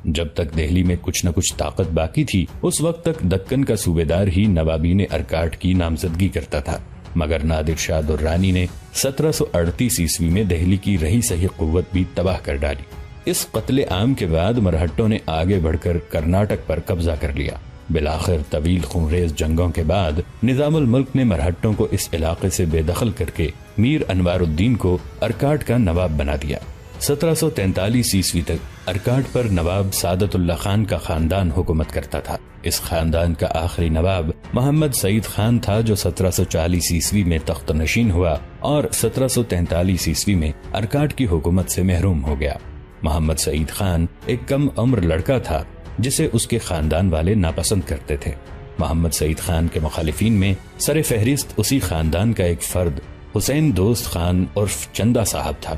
جب تک دہلی میں کچھ نہ کچھ طاقت باقی تھی اس وقت تک دکن کا صوبیدار ہی نوابین ارکاٹ کی نامزدگی کرتا تھا، مگر نادر شاہ دررانی نے 1738 عیسوی میں دہلی کی رہی سہی قوت بھی تباہ کر ڈالی۔ اس قتل عام کے بعد مرہٹوں نے آگے بڑھ کر کرناٹک پر قبضہ کر لیا۔ بالآخر طویل خونریز جنگوں کے بعد نظام الملک نے مرہٹوں کو اس علاقے سے بے دخل کر کے میر انوار الدین کو ارکاٹ کا نواب بنا دیا۔ 1743 عیسوی تک ارکاٹ پر نواب سعادت اللہ خان کا خاندان حکومت کرتا تھا۔ اس خاندان کا آخری نواب محمد سعید خان تھا جو 1740 عیسوی میں تخت نشین ہوا اور 1743 عیسوی میں ارکاٹ کی حکومت سے محروم ہو گیا۔ محمد سعید خان ایک کم عمر لڑکا تھا جسے اس کے خاندان والے ناپسند کرتے تھے۔ محمد سعید خان کے مخالفین میں سر فہرست اسی خاندان کا ایک فرد حسین دوست خان عرف چندہ صاحب تھا۔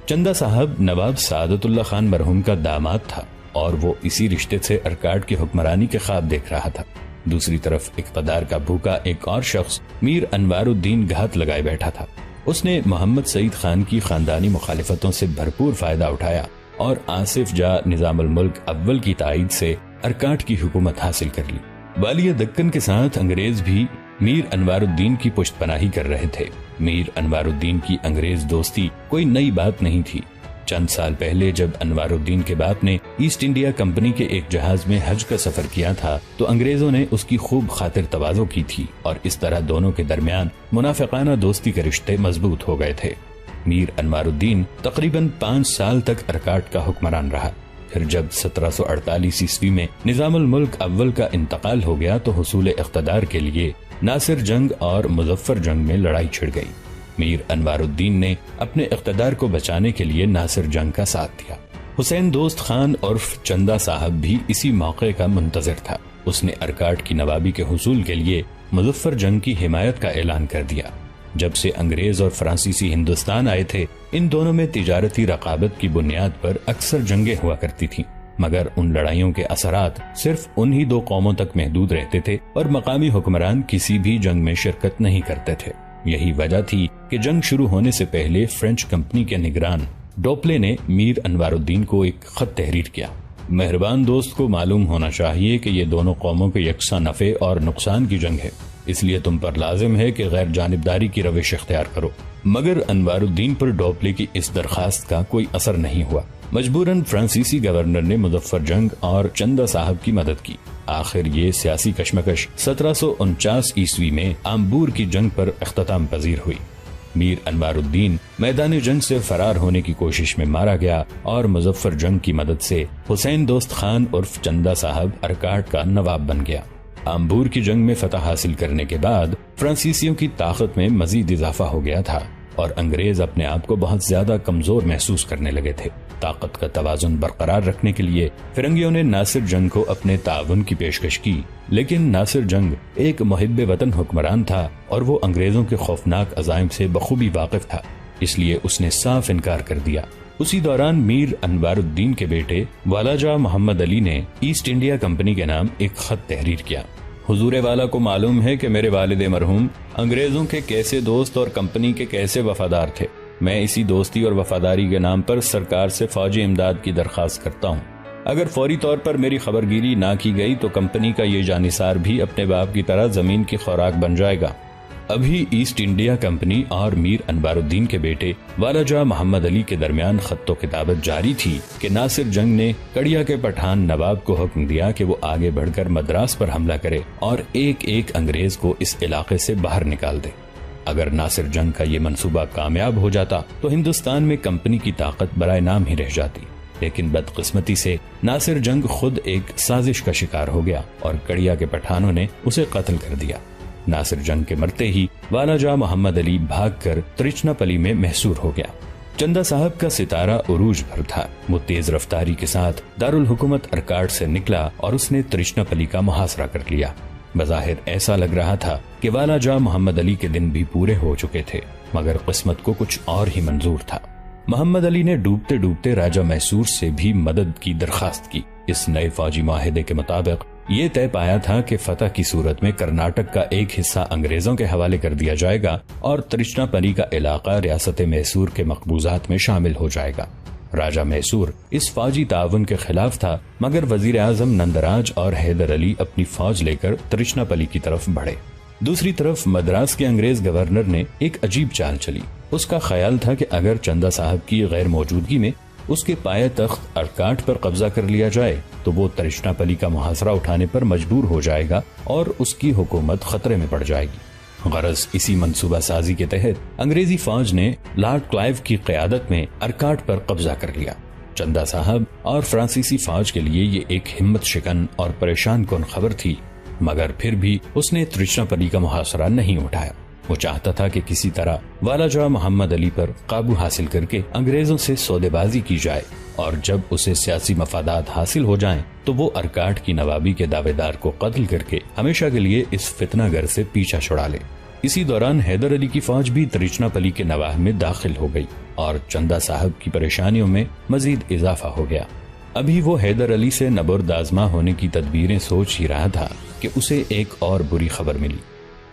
چندہ صاحب نواب سعادت اللہ خان مرحوم کا داماد تھا اور وہ اسی رشتے سے ارکاٹ کی حکمرانی کے خواب دیکھ رہا تھا۔ دوسری طرف اقتدار کا بھوکا ایک اور شخص میر انوار الدین گھات لگائے بیٹھا تھا۔ اس نے محمد سعید خان کی خاندانی مخالفتوں سے بھرپور فائدہ اٹھایا اور آصف جاہ نظام الملک اول کی تائید سے ارکاٹ کی حکومت حاصل کر لی۔ والی دکن کے ساتھ انگریز بھی میر انوار الدین کی پشت پناہی کر رہے تھے۔ میر انوار الدین کی انگریز دوستی کوئی نئی بات نہیں تھی۔ چند سال پہلے جب انوار الدین کے باپ نے ایسٹ انڈیا کمپنی کے ایک جہاز میں حج کا سفر کیا تھا تو انگریزوں نے اس کی خوب خاطر تواضع کی تھی اور اس طرح دونوں کے درمیان منافقانہ دوستی کے رشتے مضبوط ہو گئے تھے۔ میر انوار الدین تقریباً 5 سال تک ارکاٹ کا حکمران رہا۔ پھر جب 1748 عیسوی میں نظام الملک اول کا انتقال ہو گیا تو حصول اقتدار کے لیے ناصر جنگ اور مظفر جنگ میں لڑائی چھڑ گئی۔ میر انوار الدین نے اپنے اقتدار کو بچانے کے لیے ناصر جنگ کا ساتھ دیا۔ حسین دوست خان عرف چندہ صاحب بھی اسی موقع کا منتظر تھا۔ اس نے ارکاٹ کی نوابی کے حصول کے لیے مظفر جنگ کی حمایت کا اعلان کر دیا۔ جب سے انگریز اور فرانسیسی ہندوستان آئے تھے ان دونوں میں تجارتی رقابت کی بنیاد پر اکثر جنگیں ہوا کرتی تھیں، مگر ان لڑائیوں کے اثرات صرف انہی 2 قوموں تک محدود رہتے تھے اور مقامی حکمران کسی بھی جنگ میں شرکت نہیں کرتے تھے۔ یہی وجہ تھی کہ جنگ شروع ہونے سے پہلے فرینچ کمپنی کے نگران ڈوپلے نے میر انوار الدین کو ایک خط تحریر کیا۔ مہربان دوست کو معلوم ہونا چاہیے کہ یہ دونوں قوموں کے یکساں نفع اور نقصان کی جنگ ہے، اس لیے تم پر لازم ہے کہ غیر جانبداری کی روش اختیار کرو۔ مگر انوار الدین پر ڈوپلے کی اس درخواست کا کوئی اثر نہیں ہوا۔ مجبوراً فرانسیسی گورنر نے مظفر جنگ اور چندہ صاحب کی مدد کی۔ آخر یہ سیاسی کشمکش 1749 عیسوی میں آمبور کی جنگ پر اختتام پذیر ہوئی۔ میر انوار الدین میدان جنگ سے فرار ہونے کی کوشش میں مارا گیا اور مظفر جنگ کی مدد سے حسین دوست خان عرف چندہ صاحب ارکاٹ کا نواب بن گیا۔ آمبور کی جنگ میں فتح حاصل کرنے کے بعد فرانسیسیوں کی طاقت میں مزید اضافہ ہو گیا تھا اور انگریز اپنے آپ کو بہت زیادہ کمزور محسوس کرنے لگے تھے۔ طاقت کا توازن برقرار رکھنے کے لیے فرنگیوں نے ناصر جنگ کو اپنے تعاون کی پیشکش کی، لیکن ناصر جنگ ایک محب وطن حکمران تھا اور وہ انگریزوں کے خوفناک عزائم سے بخوبی واقف تھا، اس لیے اس نے صاف انکار کر دیا۔ اسی دوران میر انوار الدین کے بیٹے والاجہ محمد علی نے ایسٹ انڈیا کمپنی کے نام ایک خط تحریر کیا۔ حضور والا کو معلوم ہے کہ میرے والد مرحوم انگریزوں کے کیسے دوست اور کمپنی کے کیسے وفادار تھے۔ میں اسی دوستی اور وفاداری کے نام پر سرکار سے فوجی امداد کی درخواست کرتا ہوں۔ اگر فوری طور پر میری خبرگیری نہ کی گئی تو کمپنی کا یہ جانثار بھی اپنے باپ کی طرح زمین کی خوراک بن جائے گا۔ ابھی ایسٹ انڈیا کمپنی اور میر انوار الدین کے بیٹے والاجہ محمد علی کے درمیان خط و کتابت جاری تھی کہ ناصر جنگ نے کڑیا کے پٹھان نواب کو حکم دیا کہ وہ آگے بڑھ کر مدراس پر حملہ کرے اور ایک ایک انگریز کو اس علاقے سے باہر نکال دے۔ اگر ناصر جنگ کا یہ منصوبہ کامیاب ہو جاتا تو ہندوستان میں کمپنی کی طاقت برائے نام ہی رہ جاتی، لیکن بدقسمتی سے ناصر جنگ خود ایک سازش کا شکار ہو گیا اور کڑیا کے پٹھانوں نے اسے قتل کر دیا۔ ناصر جنگ کے مرتے ہی والاجہ محمد علی بھاگ کر ترچنا پلی میں محصور ہو گیا۔ چندہ صاحب کا ستارہ عروج پر تھا۔ وہ تیز رفتاری کے ساتھ دارالحکومت ارکاٹ سے نکلا اور اس نے ترچنا پلی کا محاصرہ کر لیا۔ بظاہر ایسا لگ رہا تھا کہ والاجہ محمد علی کے دن بھی پورے ہو چکے تھے، مگر قسمت کو کچھ اور ہی منظور تھا۔ محمد علی نے ڈوبتے ڈوبتے راجہ میسور سے بھی مدد کی درخواست کی۔ اس نئے فوجی معاہدے کے مطابق یہ طے پایا تھا کہ فتح کی صورت میں کرناٹک کا ایک حصہ انگریزوں کے حوالے کر دیا جائے گا اور ترچنا پلی کا علاقہ ریاست میسور کے مقبوضات میں شامل ہو جائے گا۔ راجہ میسور اس فوجی تعاون کے خلاف تھا، مگر وزیر اعظم نندراج اور حیدر علی اپنی فوج لے کر ترچناپلی کی طرف بڑھے۔ دوسری طرف مدراس کے انگریز گورنر نے ایک عجیب چال چلی۔ اس کا خیال تھا کہ اگر چندا صاحب کی غیر موجودگی میں اس کے پایہ تخت ارکاٹ پر قبضہ کر لیا جائے تو وہ ترچناپلی کا محاصرہ اٹھانے پر مجبور ہو جائے گا اور اس کی حکومت خطرے میں پڑ جائے گی۔ غرض اسی منصوبہ سازی کے تحت انگریزی فوج نے لارڈ کلائیو کی قیادت میں ارکاٹ پر قبضہ کر لیا۔ چندا صاحب اور فرانسیسی فوج کے لیے یہ ایک ہمت شکن اور پریشان کن خبر تھی، مگر پھر بھی اس نے ترچناپلی کا محاصرہ نہیں اٹھایا۔ وہ چاہتا تھا کہ کسی طرح والا جا محمد علی پر قابو حاصل کر کے انگریزوں سے سودے بازی کی جائے، اور جب اسے سیاسی مفادات حاصل ہو جائیں تو وہ ارکاٹ کی نوابی کے دعوے دار کو قتل کر کے ہمیشہ کے لیے اس فتنہ گر سے پیچھا چھڑا لے۔ اسی دوران حیدر علی کی فوج بھی ترچناپلی کے نواح میں داخل ہو گئی اور چندا صاحب کی پریشانیوں میں مزید اضافہ ہو گیا۔ ابھی وہ حیدر علی سے نبرد آزما ہونے کی تدبیریں سوچ ہی رہا تھا کہ اسے ایک اور بری خبر ملی۔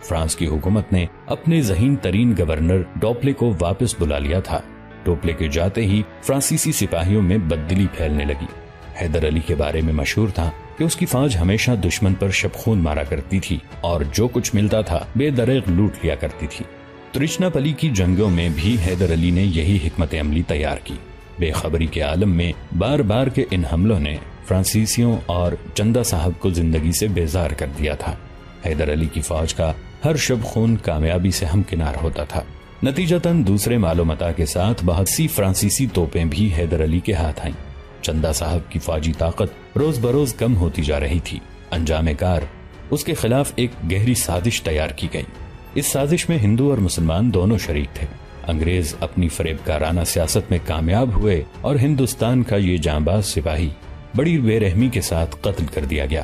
فرانس کی حکومت نے اپنے ذہین ترین گورنر ڈوپلے کو واپس بلا لیا تھا۔ ڈوپلے کے جاتے ہی فرانسیسی سپاہیوں میں بددلی پھیلنے لگی۔ حیدر علی کے بارے میں مشہور تھا کہ اس کی فوج ہمیشہ دشمن پر شبخون مارا کرتی تھی اور جو کچھ ملتا تھا بے دریغ لوٹ لیا کرتی تھی۔ ترچناپلی کی جنگوں میں بھی حیدر علی نے یہی حکمت عملی تیار کی۔ بے خبری کے عالم میں بار بار کے ان حملوں نے فرانسیسیوں اور چندا صاحب کو زندگی سے بیزار کر دیا تھا۔ حیدر علی کی فوج کا ہر شب خون کامیابی سے ہمکنار ہوتا تھا۔ نتیجتاً دوسرے مال و متاع کے ساتھ بہت سی فرانسیسی توپیں بھی حیدر علی کے ہاتھ آئیں۔ چندا صاحب کی فوجی طاقت روز بروز کم ہوتی جا رہی تھی۔ انجام کار اس کے خلاف ایک گہری سازش تیار کی گئی۔ اس سازش میں ہندو اور مسلمان دونوں شریک تھے۔ انگریز اپنی فریب کارانہ سیاست میں کامیاب ہوئے اور ہندوستان کا یہ جانباز سپاہی بڑی بے رحمی کے ساتھ قتل کر دیا گیا۔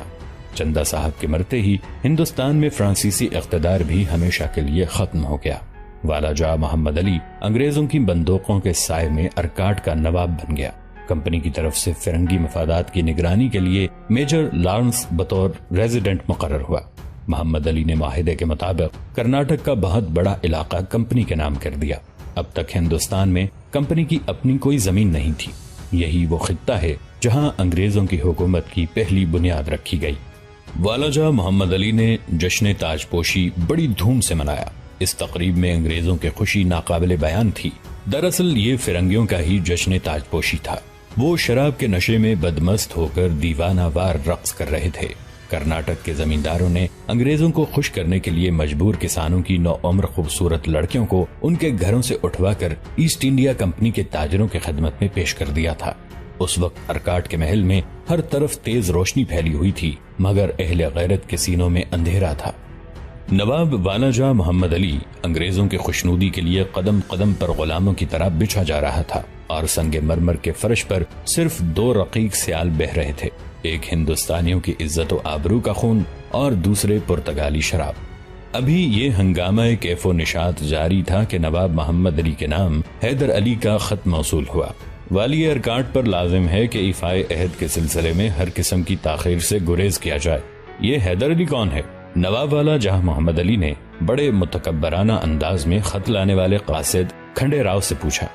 چندا صاحب کے مرتے ہی ہندوستان میں فرانسیسی اقتدار بھی ہمیشہ کے لیے ختم ہو گیا۔ والا جا محمد علی انگریزوں کی بندوقوں کے سائے میں ارکاٹ کا نواب بن گیا۔ کمپنی کی طرف سے فرنگی مفادات کی نگرانی کے لیے میجر لارنس بطور ریزیڈنٹ مقرر ہوا۔ محمد علی نے معاہدے کے مطابق کرناٹک کا بہت بڑا علاقہ کمپنی کے نام کر دیا۔ اب تک ہندوستان میں کمپنی کی اپنی کوئی زمین نہیں تھی۔ یہی وہ خطہ ہے جہاں انگریزوں کی حکومت کی پہلی بنیاد رکھی گئی۔ والا جا محمد علی نے جشن تاج پوشی بڑی دھوم سے منایا۔ اس تقریب میں انگریزوں کی خوشی ناقابل بیان تھی۔ دراصل یہ فرنگیوں کا ہی جشن تاج پوشی تھا۔ وہ شراب کے نشے میں بدمست ہو کر دیوانہ وار رقص کر رہے تھے۔ کرناٹک کے زمینداروں نے انگریزوں کو خوش کرنے کے لیے مجبور کسانوں کی نوعمر خوبصورت لڑکیوں کو ان کے گھروں سے اٹھوا کر ایسٹ انڈیا کمپنی کے تاجروں کی خدمت میں پیش کر دیا تھا۔ اس وقت ارکاٹ کے محل میں ہر طرف تیز روشنی پھیلی ہوئی تھی، مگر اہل غیرت کے سینوں میں اندھیرا تھا۔ نواب والا جا محمد علی انگریزوں کی خوشنودی کے لیے قدم قدم پر غلاموں کی طرح بچھا جا رہا تھا اور سنگ مرمر کے فرش پر صرف دو رقیق سیال بہہ رہے تھے، ایک ہندوستانیوں کی عزت و آبرو کا خون اور دوسرے پرتگالی شراب۔ ابھی یہ ہنگامہ کیف و نشاط جاری تھا کہ نواب محمد علی کے نام حیدر علی کا خط موصول ہوا۔ والی ارکاٹ پر لازم ہے کہ ایفائے عہد کے سلسلے میں ہر قسم کی تاخیر سے گریز کیا جائے۔ یہ حیدر علی کون ہے؟ نواب والا جہاں محمد علی نے بڑے متکبرانہ انداز میں خط لانے والے قاصد کھنڈے راؤ سے پوچھا۔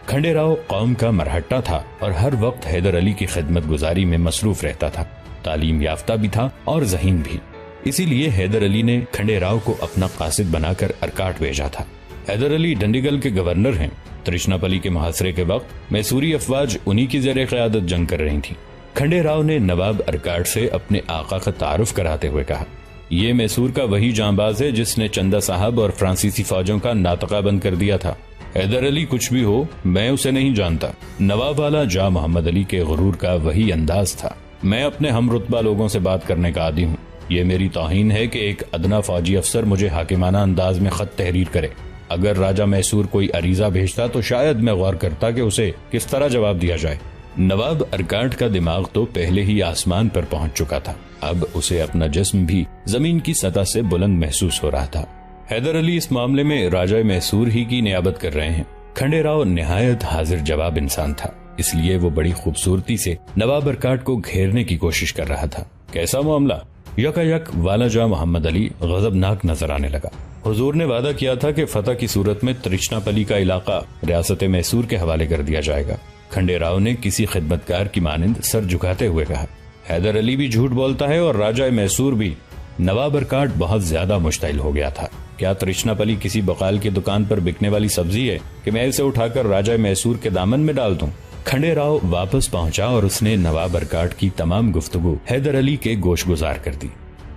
کھنڈے راؤ قوم کا مرہٹہ تھا اور ہر وقت حیدر علی کی خدمت گزاری میں مصروف رہتا تھا۔ تعلیم یافتہ بھی تھا اور ذہین بھی، اسی لیے حیدر علی نے کھنڈے راؤ کو اپنا قاصد بنا کر ارکاٹ بھیجا تھا۔ حیدر علی ڈنڈیگل کے گورنر ہیں۔ ترچناپلی کے محاصرے کے وقت میسوری افواج انہی کی زیر قیادت جنگ کر رہی تھیں۔ کھنڈے راؤ نے نواب ارکاٹ سے اپنے آقا کا تعارف کراتے ہوئے کہا، یہ میسور کا وہی جانباز ہے جس نے چندا صاحب اور فرانسیسی فوجوں کا ناطقہ بند کر دیا تھا۔ حیدر علی کچھ بھی ہو، میں اسے نہیں جانتا۔ نواب والا جا محمد علی کے غرور کا وہی انداز تھا۔ میں اپنے ہم رتبہ لوگوں سے بات کرنے کا عادی ہوں۔ یہ میری توہین ہے کہ ایک ادنا فوجی افسر مجھے حاکمانہ انداز میں خط تحریر کرے۔ اگر راجہ میسور کوئی عریضہ بھیجتا تو شاید میں غور کرتا کہ اسے کس طرح جواب دیا جائے۔ نواب ارکاٹ کا دماغ تو پہلے ہی آسمان پر پہنچ چکا تھا، اب اسے اپنا جسم بھی زمین کی سطح سے بلند محسوس ہو رہا تھا۔ حیدر علی اس معاملے میں راجہ میسور ہی کی نیابت کر رہے ہیں۔ کھنڈے راؤ نہایت حاضر جواب انسان تھا، اس لیے وہ بڑی خوبصورتی سے نواب ارکاٹ کو گھیرنے کی کوشش کر رہا تھا۔ کیسا معاملہ؟ یکا یک والا جا محمد علی غضبناک نظر آنے لگا۔ حضور نے وعدہ کیا تھا کہ فتح کی صورت میں ترچناپلی کا علاقہ ریاست میسور کے حوالے کر دیا جائے گا۔ کھنڈے راؤ نے کسی خدمتگار کی مانند سر جھکاتے ہوئے کہا۔ حیدر علی بھی جھوٹ بولتا ہے اور راجہ میسور بھی۔ نواب ارکاٹ بہت زیادہ مشتعل ہو گیا تھا۔ کیا ترشناپلی کسی بقال کی دکان پر بکنے والی سبزی ہے کہ میں اسے اٹھا کر راجہ میسور کے دامن میں ڈال دوں؟ کھنڈے راؤ واپس پہنچا اور اس نے نواب ارکاٹ کی تمام گفتگو حیدر علی کے گوش گزار کر دی۔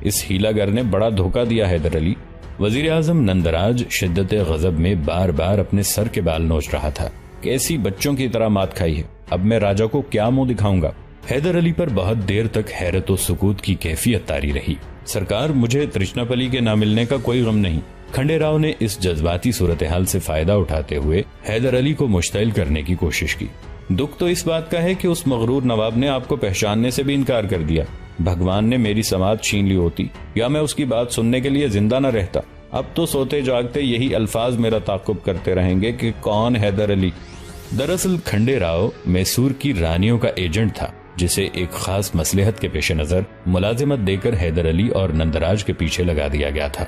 اس ہیلا گر نے بڑا دھوکہ دیا حیدر علی۔ وزیر اعظم نندراج شدت غضب میں بار بار اپنے سر کے بال نوچ رہا تھا۔ کیسی بچوں کی طرح مات کھائی ہے، اب میں راجہ کو کیا منہ دکھاؤں گا؟ حیدر علی پر بہت دیر تک حیرت و سکوت کی کیفیت طاری رہی۔ سرکار، مجھے ترشناپلی کے نہ ملنے کا کوئی غم نہیں۔ کھنڈے راؤ نے اس جذباتی صورتحال سے فائدہ اٹھاتے ہوئے حیدر علی کو مشتعل کرنے کی کوشش کی۔ دکھ تو اس بات کا ہے کہ اس مغرور نواب نے آپ کو پہچاننے سے بھی انکار کر دیا۔ بھگوان نے میری سماعت چھین لی ہوتی یا میں اس کی بات سننے کے لیے زندہ نہ رہتا۔ اب تو سوتے جاگتے یہی الفاظ میرا تعاقب کرتے رہیں گے کہ کون حیدر علی؟ دراصل کھنڈے راؤ میسور کی رانیوں کا ایجنٹ تھا، جسے ایک خاص مصلحت کے پیش نظر ملازمت دے کر حیدر علی اور نندراج کے پیچھے لگا دیا گیا تھا۔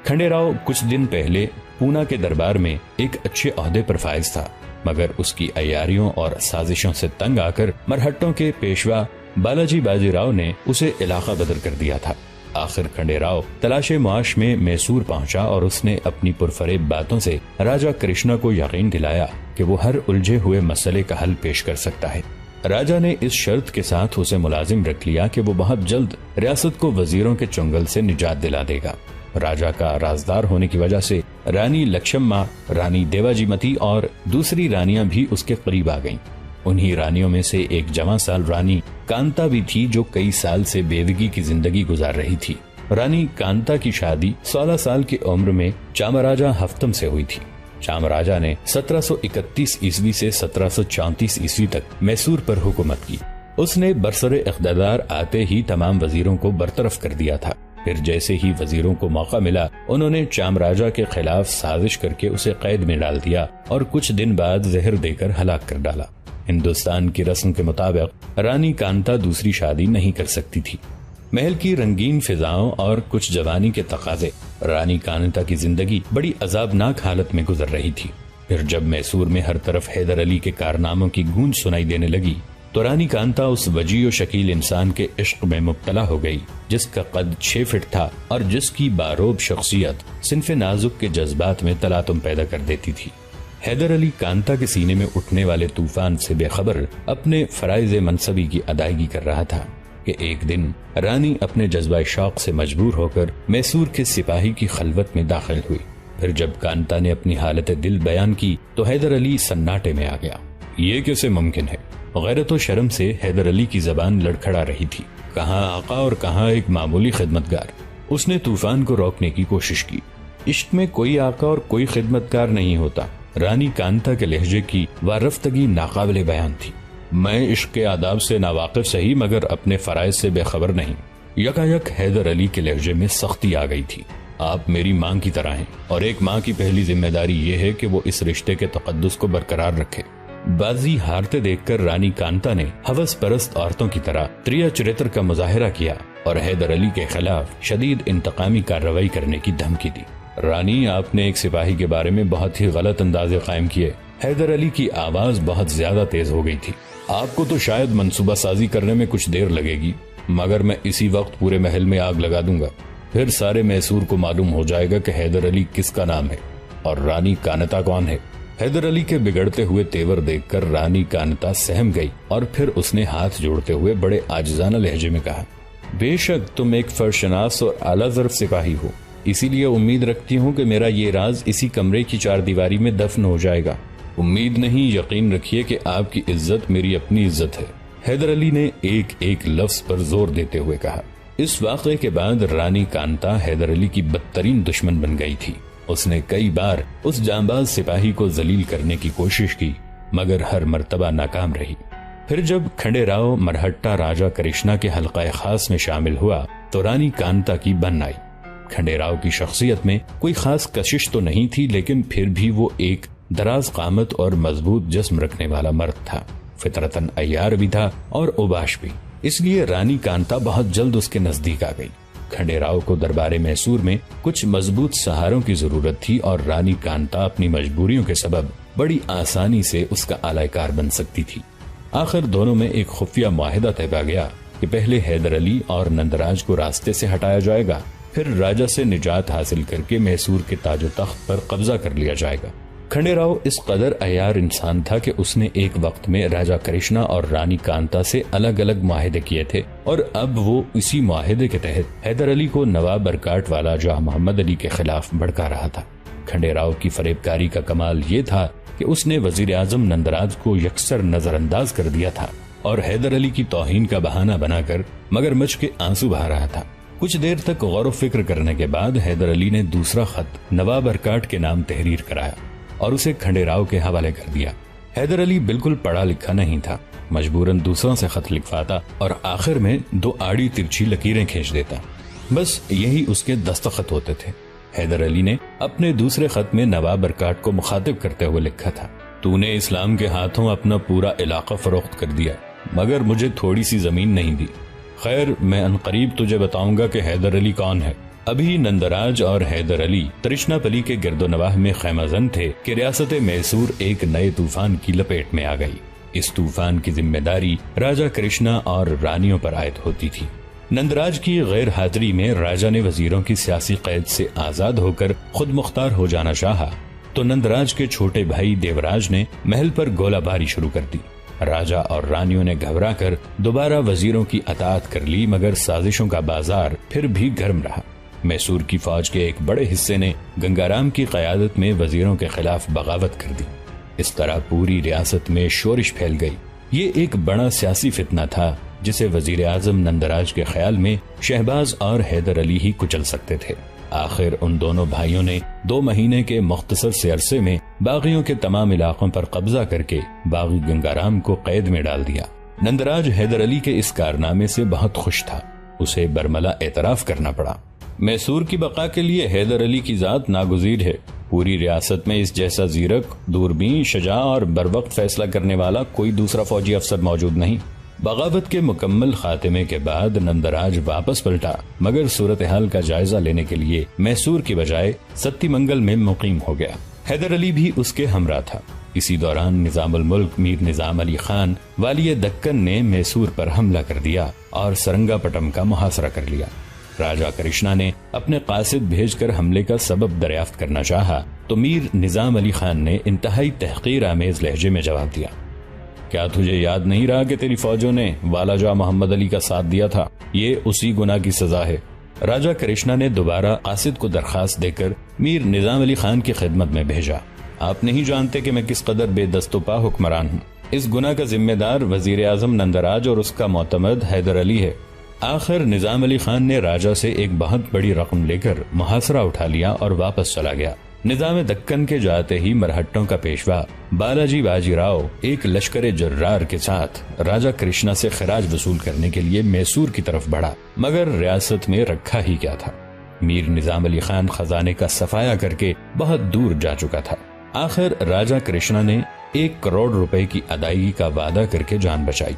کھنڈے راؤ کچھ دن پہلے پونا کے دربار میں ایک اچھے عہدے پر فائز تھا، مگر اس کی عیاریوں اور سازشوں سے تنگ آ کر مرہٹوں کے پیشوا بالاجی باجی راؤ نے اسے علاقہ بدر کر دیا تھا۔ آخر کھنڈے راؤ تلاش معاش میں میسور پہنچا اور اس نے اپنی پرفریب باتوں سے راجہ کرشنا کو یقین دلایا کہ وہ ہر الجھے ہوئے مسئلے کا حل پیش کر سکتا ہے۔ راجہ نے اس شرط کے ساتھ اسے ملازم رکھ لیا کہ وہ بہت جلد ریاست کو وزیروں کے چنگل سے نجات دلا دے گا۔ راجہ کا رازدار ہونے کی وجہ سے رانی لکشمما، رانی دیواجی متی اور دوسری رانیاں بھی اس کے قریب آ گئیں۔ انہی رانیوں میں سے ایک جوان سال رانی کانتا بھی تھی جو کئی سال سے بیوگی کی زندگی گزار رہی تھی۔ رانی کانتا کی شادی 16 سال کی عمر میں چامراجہ ہفتم سے ہوئی تھی۔ چامراجہ نے 1731 عیسوی سے 1734 عیسوی تک میسور پر حکومت کی۔ اس نے برسر اقتدار آتے ہی تمام وزیروں کو برطرف کر دیا تھا۔ پھر جیسے ہی وزیروں کو موقع ملا انہوں نے چامراجہ کے خلاف سازش کر کے اسے قید میں ڈال دیا اور کچھ دن بعد زہر دے کر ہلاک کر ڈالا۔ ہندوستان کی رسم کے مطابق رانی کانتا دوسری شادی نہیں کر سکتی تھی۔ محل کی رنگین فضاؤں اور کچھ جوانی کے تقاضے، رانی کانتا کی زندگی بڑی عذابناک حالت میں گزر رہی تھی۔ پھر جب میسور میں ہر طرف حیدر علی کے کارناموں کی گونج سنائی دینے لگی تو رانی کانتا اس وجیع و شکیل انسان کے عشق میں مبتلا ہو گئی جس کا قد 6 فٹ تھا اور جس کی باروب شخصیت صنف نازک کے جذبات میں تلاطم پیدا کر دیتی تھی۔ حیدر علی کانتا کے سینے میں اٹھنے والے طوفان سے بے خبر اپنے فرائض منصبی کی ادائیگی کر رہا تھا کہ ایک دن رانی اپنے جذبہ شوق سے مجبور ہو کر میسور کے سپاہی کی خلوت میں داخل ہوئی۔ پھر جب کانتا نے اپنی حالت دل بیان کی تو حیدر علی سناٹے میں آ گیا۔ یہ کیسے ممکن ہے؟ غیرت و شرم سے حیدر علی کی زبان لڑکھڑا رہی تھی۔ کہاں آقا اور کہاں ایک معمولی خدمتگار؟ اس نے طوفان کو روکنے کی کوشش کی۔ عشق میں کوئی آقا اور کوئی خدمتگار نہیں ہوتا۔ رانی کانتا کے لہجے کی وارفتگی ناقابل بیان تھی۔ میں عشق کے آداب سے ناواقف سہی مگر اپنے فرائض سے بے خبر نہیں۔ یکایک حیدر علی کے لہجے میں سختی آ گئی تھی۔ آپ میری ماں کی طرح ہیں اور ایک ماں کی پہلی ذمہ داری یہ ہے کہ وہ اس رشتے کے تقدس کو برقرار رکھے۔ بازی ہارتے دیکھ کر رانی کانتا نے ہوس پرست عورتوں کی طرح تریا چریتر کا مظاہرہ کیا اور حیدر علی کے خلاف شدید انتقامی کارروائی کرنے کی دھمکی دی۔ رانی، آپ نے ایک سپاہی کے بارے میں بہت ہی غلط اندازے قائم کیے۔ حیدر علی کی آواز بہت زیادہ تیز ہو گئی تھی۔ آپ کو تو شاید منصوبہ سازی کرنے میں کچھ دیر لگے گی مگر میں اسی وقت پورے محل میں آگ لگا دوں گا۔ پھر سارے میسور کو معلوم ہو جائے گا کہ حیدر علی کس کا نام ہے اور رانی کانتا کون ہے۔ حیدر علی کے بگڑتے ہوئے تیور دیکھ کر رانی کانتا سہم گئی اور پھر اس نے ہاتھ جوڑتے ہوئے بڑے عاجزانہ لہجے میں کہا، بے شک تم ایک فرشناس اور اعلیٰ ظرف سپاہی ہو، اسی لیے امید رکھتی ہوں کہ میرا یہ راز اسی کمرے کی 4 دیواری میں دفن ہو جائے گا۔ امید نہیں، یقین رکھیے کہ آپ کی عزت میری اپنی عزت ہے، حیدر علی نے ایک ایک لفظ پر زور دیتے ہوئے کہا۔ اس واقعے کے بعد رانی کانتا حیدر علی کی بدترین دشمن بن گئی تھی۔ اس نے کئی بار اس جانباز سپاہی کو ذلیل کرنے کی کوشش کی مگر ہر مرتبہ ناکام رہی۔ پھر جب کھنڈے راؤ مرہٹا راجہ کرشنا کے حلقہ خاص میں شامل ہوا تو رانی کانتا کی بن آئی۔ کھنڈے راؤ کی شخصیت میں کوئی خاص کشش تو نہیں تھی لیکن پھر بھی وہ ایک دراز قامت اور مضبوط جسم رکھنے والا مرد تھا، فطرتاً عیار بھی تھا اور اوباش بھی، اس لیے رانی کانتا بہت جلد اس کے نزدیک آ گئی۔ کھنڈے راؤ کو دربار میسور میں کچھ مضبوط سہاروں کی ضرورت تھی اور رانی کانتا اپنی مجبوریوں کے سبب بڑی آسانی سے اس کا اعلی کار بن سکتی تھی۔ آخر دونوں میں ایک خفیہ معاہدہ طے پا گیا کہ پہلے حیدر علی اور نندراج کو راستے سے ہٹایا جائے گا، پھر راجا سے نجات حاصل کر کے میسور کے تاج و تخت پر قبضہ کر لیا جائے گا۔ کھنڈے راؤ اس قدر عیار انسان تھا کہ اس نے ایک وقت میں راجا کرشنا اور رانی کانتا سے الگ الگ معاہدے کیے تھے، اور اب وہ اسی معاہدے کے تحت حیدر علی کو نواب ارکاٹ والا جاہ محمد علی کے خلاف بھڑکا رہا تھا۔ کھنڈے راؤ کی فریب کاری کا کمال یہ تھا کہ اس نے وزیر اعظم نندراج کو یکسر نظر انداز کر دیا تھا اور حیدر علی کی توہین کا بہانہ بنا کر مگرمچھ کے آنسو بہا رہا تھا۔ کچھ دیر تک غور و فکر کرنے کے بعد حیدر علی نے دوسرا خط نواب ارکاٹ کے نام تحریر کرایا اور اسے کھنڈے راؤ کے حوالے کر دیا۔ حیدر علی بالکل پڑھا لکھا نہیں تھا، مجبوراً دوسروں سے خط لکھواتا اور آخر میں 2 آڑی ترچھی لکیریں کھینچ دیتا، بس یہی اس کے دستخط ہوتے تھے۔ حیدر علی نے اپنے دوسرے خط میں نواب ارکاٹ کو مخاطب کرتے ہوئے لکھا تھا، تو نے اسلام کے ہاتھوں اپنا پورا علاقہ فروخت کر دیا مگر مجھے تھوڑی سی زمین نہیں دی۔ خیر، میں عنقریب تجھے بتاؤں گا کہ حیدر علی کون ہے۔ ابھی نندراج اور حیدر علی ترشنا پلی کے گرد و نواح میں خیمہ زن تھے کہ ریاست میسور ایک نئے طوفان کی لپیٹ میں آ گئی۔ اس طوفان کی ذمہ داری راجا کرشنا اور رانیوں پر عائد ہوتی تھی۔ نندراج کی غیر حاضری میں راجا نے وزیروں کی سیاسی قید سے آزاد ہو کر خود مختار ہو جانا چاہا تو نندراج کے چھوٹے بھائی دیوراج نے محل پر گولہ باری شروع کر دی۔ راجا اور رانیوں نے گھبرا کر دوبارہ وزیروں کی اطاعت کر لی، مگر سازشوں کا بازار پھر بھی گرم رہا۔ میسور کی فوج کے ایک بڑے حصے نے گنگارام کی قیادت میں وزیروں کے خلاف بغاوت کر دی۔ اس طرح پوری ریاست میں شورش پھیل گئی۔ یہ ایک بڑا سیاسی فتنہ تھا جسے وزیر اعظم نندراج کے خیال میں شہباز اور حیدر علی ہی کچل سکتے تھے۔ آخر ان دونوں بھائیوں نے 2 مہینے کے مختصر سے عرصے میں باغیوں کے تمام علاقوں پر قبضہ کر کے باغی گنگارام کو قید میں ڈال دیا۔ نندراج حیدر علی کے اس کارنامے سے بہت خوش تھا، اسے برملا اعتراف کرنا پڑا۔ میسور کی بقا کے لیے حیدر علی کی ذات ناگزیر ہے۔ پوری ریاست میں اس جیسا زیرک، دوربین، شجاع اور بروقت فیصلہ کرنے والا کوئی دوسرا فوجی افسر موجود نہیں۔ بغاوت کے مکمل خاتمے کے بعد نندراج واپس پلٹا، مگر صورتحال کا جائزہ لینے کے لیے میسور کی بجائے ستی منگل میں مقیم ہو گیا۔ حیدر علی بھی اس کے ہمراہ تھا۔ اسی دوران نظام الملک میر نظام علی خان والی دکن نے میسور پر حملہ کر دیا اور سرنگا پٹم کا محاصرہ کر لیا۔ راجا کرشنا نے اپنے قاصد بھیج کر حملے کا سبب دریافت کرنا چاہا تو میر نظام علی خان نے انتہائی تحقیر آمیز لہجے میں جواب دیا، کیا تجھے یاد نہیں رہا کہ تیری فوجوں نے والا جاہ محمد علی کا ساتھ دیا تھا؟ یہ اسی گناہ کی سزا ہے۔ راجا کرشنا نے دوبارہ قاصد کو درخواست دے کر میر نظام علی خان کی خدمت میں بھیجا، آپ نہیں جانتے کہ میں کس قدر بے دست و پا حکمران ہوں۔ اس گناہ کا ذمہ دار وزیر اعظم نندراج اور اس کا معتمد حیدر علی ہے۔ آخر نظام علی خان نے راجا سے ایک بہت بڑی رقم لے کر محاصرہ اٹھا لیا اور واپس چلا گیا۔ نظام دکن کے جاتے ہی مرہٹوں کا پیشوا بالاجی باجی راؤ ایک لشکر جرار کے ساتھ راجا کرشنا سے خراج وصول کرنے کے لیے میسور کی طرف بڑھا، مگر ریاست میں رکھا ہی کیا تھا۔ میر نظام علی خان خزانے کا صفایا کر کے بہت دور جا چکا تھا۔ آخر راجا کرشنا نے 1 کروڑ روپے کی ادائیگی کا وعدہ کر کے جان بچائی۔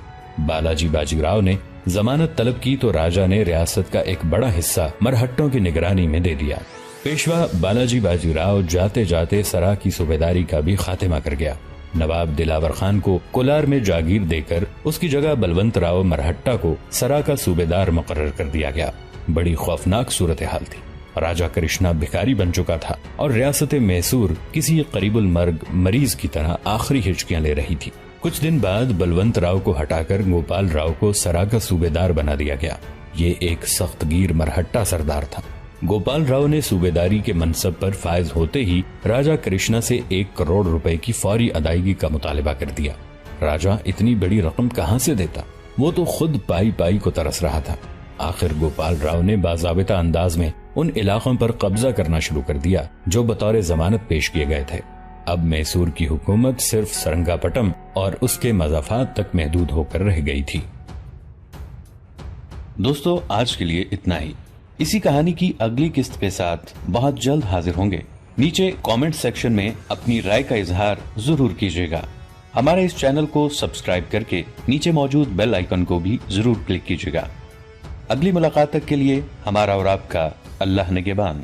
بالاجی باجی راؤ نے ضمانت طلب کی تو راجا نے ریاست کا ایک بڑا حصہ مرہٹوں کی نگرانی میں دے دیا۔ پیشوا بالاجی باجی راؤ جاتے جاتے سرا کی صوبیداری کا بھی خاتمہ کر گیا۔ نواب دلاور خان کو کولار میں جاگیر دے کر اس کی جگہ بلونت راؤ مرہٹا کو سرا کا صوبیدار مقرر کر دیا گیا۔ بڑی خوفناک صورتحال تھی۔ راجا کرشنا بھکاری بن چکا تھا اور ریاست میسور کسی قریب المرگ مریض کی طرح آخری ہچکیاں لے رہی تھی۔ کچھ دن بعد بلونت راؤ کو ہٹا کر گوپال راؤ کو سرا کا صوبیدار بنا دیا گیا۔ یہ ایک سخت گیر مرہٹا سردار تھا۔ گوپال راؤ نے صوبیداری کے منصب پر فائز ہوتے ہی راجا کرشنا سے 1 کروڑ روپے کی فوری ادائیگی کا مطالبہ کر دیا۔ راجا اتنی بڑی رقم کہاں سے دیتا؟ وہ تو خود پائی پائی کو ترس رہا تھا۔ آخر گوپال راؤ نے باضابطہ انداز میں ان علاقوں پر قبضہ کرنا شروع کر دیا جو بطور ضمانت پیش کیے گئے تھے۔ اب میسور کی حکومت صرف سرنگا پٹم اور اس کے مضافات تک محدود ہو کر رہ گئی تھی۔ دوستو، آج کے لیے اتنا ہی۔ اسی کہانی کی اگلی قسط کے ساتھ بہت جلد حاضر ہوں گے۔ نیچے کامنٹ سیکشن میں اپنی رائے کا اظہار ضرور کیجیے گا۔ ہمارے اس چینل کو سبسکرائب کر کے نیچے موجود بیل آئیکن کو بھی ضرور کلک کیجیے گا۔ اگلی ملاقات تک کے لیے ہمارا اور آپ کا اللہ نگہبان۔